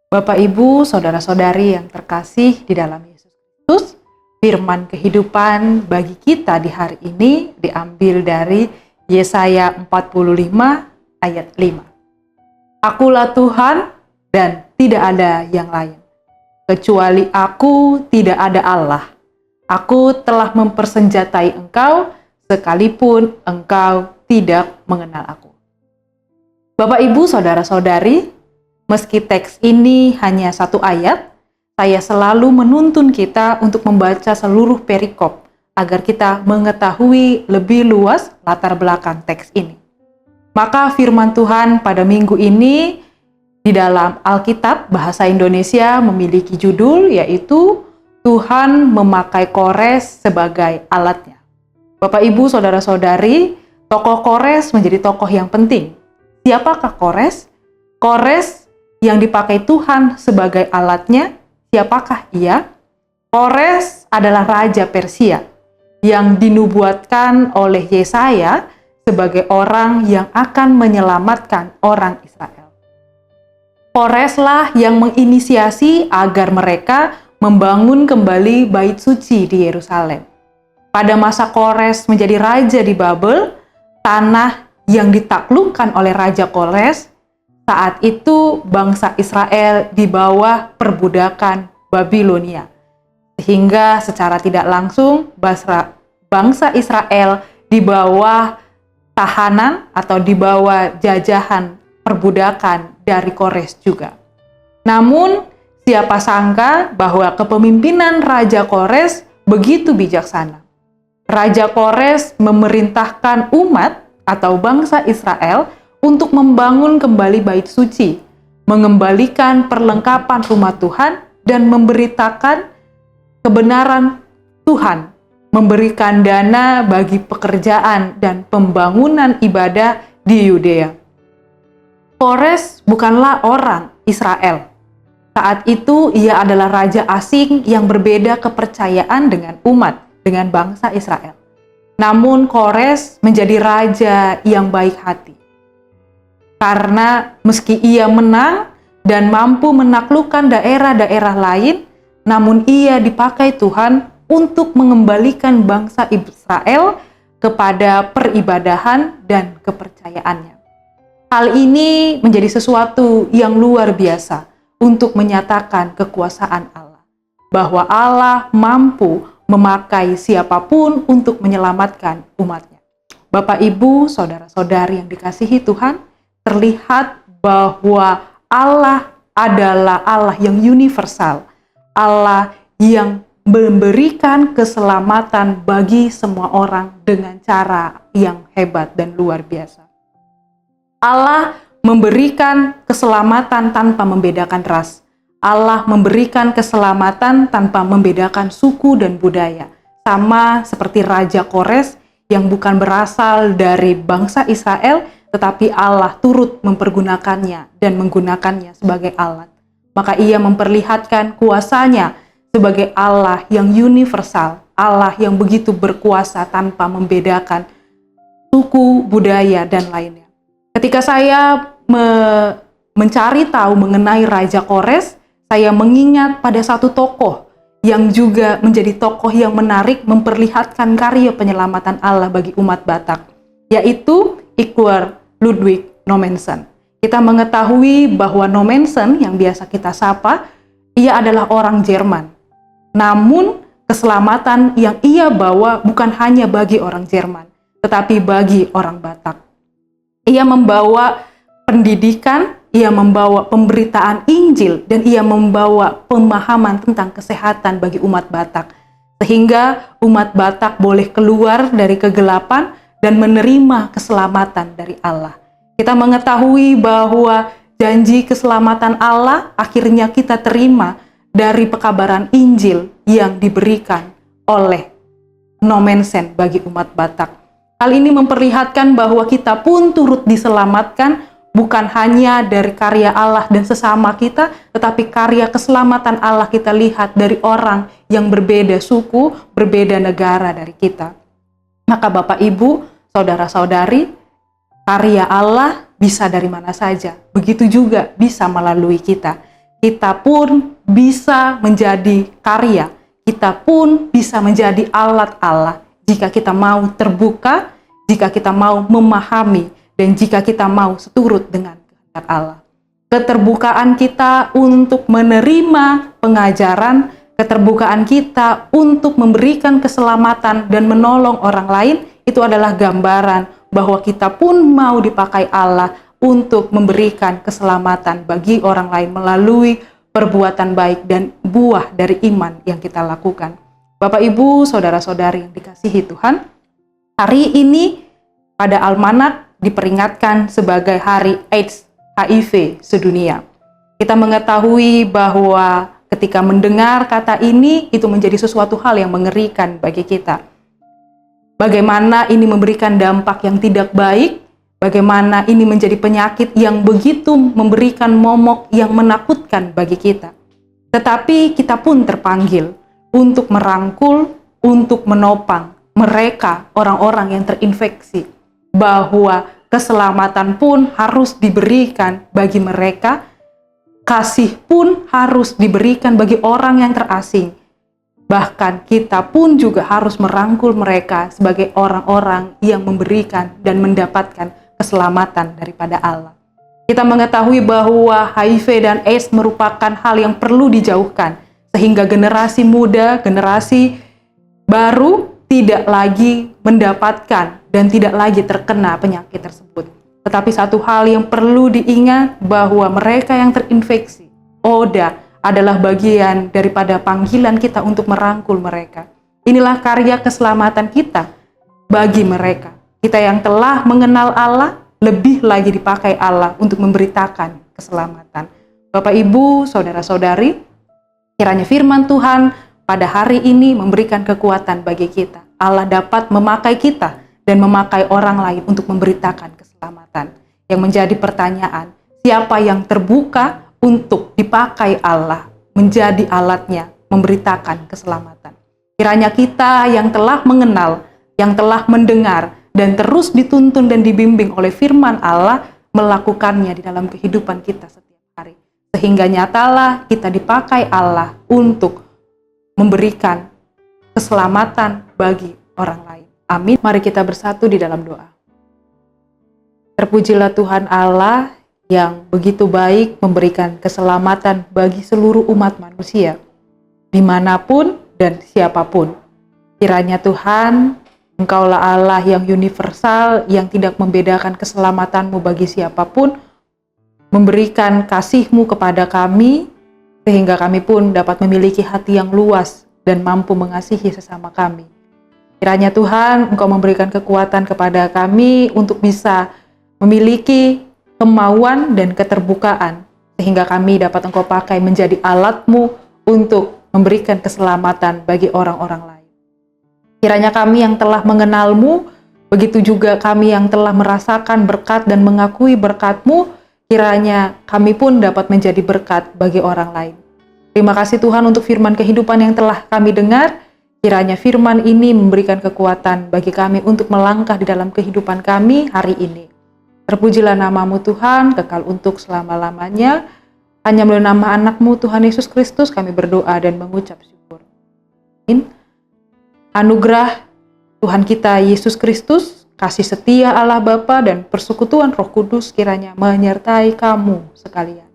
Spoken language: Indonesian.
Bapak, Ibu, saudara-saudari yang terkasih di dalam Yesus Kristus, firman kehidupan bagi kita di hari ini diambil dari Yesaya 45 ayat 5. Akulah Tuhan dan tidak ada yang lain. Kecuali aku tidak ada Allah. Aku telah mempersenjatai engkau sekalipun engkau tidak mengenal aku. Bapak, Ibu, saudara-saudari, meski teks ini hanya satu ayat, saya selalu menuntun kita untuk membaca seluruh perikop agar kita mengetahui lebih luas latar belakang teks ini. Maka firman Tuhan pada minggu ini di dalam Alkitab bahasa Indonesia memiliki judul yaitu Tuhan memakai Kores sebagai alatnya. Bapak, Ibu, saudara-saudari, tokoh Kores menjadi tokoh yang penting. Siapakah Kores? Kores yang dipakai Tuhan sebagai alatnya, siapakah ia? Kores adalah raja Persia yang dinubuatkan oleh Yesaya sebagai orang yang akan menyelamatkan orang Israel. Koreslah yang menginisiasi agar mereka membangun kembali bait suci di Yerusalem. Pada masa Kores menjadi raja di Babel, tanah yang ditaklukkan oleh Raja Kores, saat itu bangsa Israel di bawah perbudakan Babilonia. Sehingga secara tidak langsung bangsa Israel di bawah tahanan atau di bawah jajahan perbudakan dari Kores juga. Namun siapa sangka bahwa kepemimpinan Raja Kores begitu bijaksana. Raja Kores memerintahkan umat atau bangsa Israel untuk membangun kembali bait suci, mengembalikan perlengkapan rumah Tuhan, dan memberitakan kebenaran Tuhan, memberikan dana bagi pekerjaan dan pembangunan ibadah di Yudea. Kores bukanlah orang Israel. Saat itu ia adalah raja asing yang berbeda kepercayaan dengan umat, dengan bangsa Israel. Namun Kores menjadi raja yang baik hati. Karena meski ia menang dan mampu menaklukkan daerah-daerah lain, namun ia dipakai Tuhan untuk mengembalikan bangsa Israel kepada peribadahan dan kepercayaannya. Hal ini menjadi sesuatu yang luar biasa untuk menyatakan kekuasaan Allah, bahwa Allah mampu memakai siapapun untuk menyelamatkan umatnya. Bapak, Ibu, saudara-saudari yang dikasihi Tuhan, terlihat bahwa Allah adalah Allah yang universal, Allah yang memberikan keselamatan bagi semua orang dengan cara yang hebat dan luar biasa. Allah memberikan keselamatan tanpa membedakan ras. Allah memberikan keselamatan tanpa membedakan suku dan budaya. Sama seperti Raja Kores yang bukan berasal dari bangsa Israel, tetapi Allah turut mempergunakannya dan menggunakannya sebagai alat. Maka ia memperlihatkan kuasanya sebagai Allah yang universal, Allah yang begitu berkuasa tanpa membedakan suku, budaya, dan lainnya. Ketika saya mencari tahu mengenai Raja Kores, saya mengingat pada satu tokoh yang juga menjadi tokoh yang menarik memperlihatkan karya penyelamatan Allah bagi umat Batak, yaitu Iquer Ludwig Nommensen. Kita mengetahui bahwa Nommensen yang biasa kita sapa, ia adalah orang Jerman. Namun keselamatan yang ia bawa bukan hanya bagi orang Jerman, tetapi bagi orang Batak. Ia membawa pendidikan, ia membawa pemberitaan Injil, dan ia membawa pemahaman tentang kesehatan bagi umat Batak. Sehingga umat Batak boleh keluar dari kegelapan dan menerima keselamatan dari Allah. Kita mengetahui bahwa janji keselamatan Allah akhirnya kita terima dari pekabaran Injil yang diberikan oleh Nommensen bagi umat Batak. Hal ini memperlihatkan bahwa kita pun turut diselamatkan bukan hanya dari karya Allah dan sesama kita, tetapi karya keselamatan Allah kita lihat dari orang yang berbeda suku, berbeda negara dari kita. Maka Bapak, Ibu, saudara-saudari, karya Allah bisa dari mana saja. Begitu juga bisa melalui kita. kita pun bisa menjadi karya, kita pun bisa menjadi alat Allah jika kita mau terbuka, jika kita mau memahami, dan jika kita mau seturut dengan kehendak Allah. Keterbukaan kita untuk menerima pengajaran, keterbukaan kita untuk memberikan keselamatan dan menolong orang lain, itu adalah gambaran bahwa kita pun mau dipakai Allah untuk memberikan keselamatan bagi orang lain melalui perbuatan baik dan buah dari iman yang kita lakukan. Bapak, Ibu, saudara-saudari yang dikasihi Tuhan, hari ini pada Almanak diperingatkan sebagai Hari AIDS HIV sedunia. Kita mengetahui bahwa ketika mendengar kata ini, itu menjadi sesuatu hal yang mengerikan bagi kita. Bagaimana ini memberikan dampak yang tidak baik, bagaimana ini menjadi penyakit yang begitu memberikan momok yang menakutkan bagi kita. Tetapi kita pun terpanggil untuk merangkul, untuk menopang mereka, orang-orang yang terinfeksi, bahwa keselamatan pun harus diberikan bagi mereka, kasih pun harus diberikan bagi orang yang terasing. Bahkan kita pun juga harus merangkul mereka sebagai orang-orang yang memberikan dan mendapatkan keselamatan daripada Allah. Kita mengetahui bahwa HIV dan AIDS merupakan hal yang perlu dijauhkan, sehingga generasi muda, generasi baru tidak lagi mendapatkan dan tidak lagi terkena penyakit tersebut. Tetapi satu hal yang perlu diingat bahwa mereka yang terinfeksi, ODA, adalah bagian daripada panggilan kita untuk merangkul mereka. Inilah karya keselamatan kita bagi mereka. Kita yang telah mengenal Allah, lebih lagi dipakai Allah untuk memberitakan keselamatan. Bapak, Ibu, saudara-saudari, kiranya firman Tuhan pada hari ini memberikan kekuatan bagi kita. Allah dapat memakai kita dan memakai orang lain untuk memberitakan keselamatan. Yang menjadi pertanyaan, siapa yang terbuka untuk dipakai Allah menjadi alatnya memberitakan keselamatan? Kiranya kita yang telah mengenal, yang telah mendengar, dan terus dituntun dan dibimbing oleh firman Allah, melakukannya di dalam kehidupan kita setiap hari. Sehingga nyatalah kita dipakai Allah untuk memberikan keselamatan bagi orang lain. Amin. Mari kita bersatu di dalam doa. Terpujilah Tuhan Allah yang begitu baik memberikan keselamatan bagi seluruh umat manusia, dimanapun dan siapapun. Kiranya Tuhan, Engkaulah Allah yang universal, yang tidak membedakan keselamatanmu bagi siapapun, memberikan kasih-Mu kepada kami, sehingga kami pun dapat memiliki hati yang luas dan mampu mengasihi sesama kami. Kiranya Tuhan, Engkau memberikan kekuatan kepada kami untuk bisa memiliki kemauan dan keterbukaan, sehingga kami dapat Engkau pakai menjadi alat-Mu untuk memberikan keselamatan bagi orang-orang lain. Kiranya kami yang telah mengenal-Mu, begitu juga kami yang telah merasakan berkat dan mengakui berkat-Mu, kiranya kami pun dapat menjadi berkat bagi orang lain. Terima kasih Tuhan untuk firman kehidupan yang telah kami dengar. Kiranya firman ini memberikan kekuatan bagi kami untuk melangkah di dalam kehidupan kami hari ini. Terpujilah nama-Mu Tuhan, kekal untuk selama-lamanya. Hanya melalui nama anak-Mu Tuhan Yesus Kristus kami berdoa dan mengucap syukur. Amin. Anugerah Tuhan kita Yesus Kristus, kasih setia Allah Bapa dan persekutuan Roh Kudus kiranya menyertai kamu sekalian.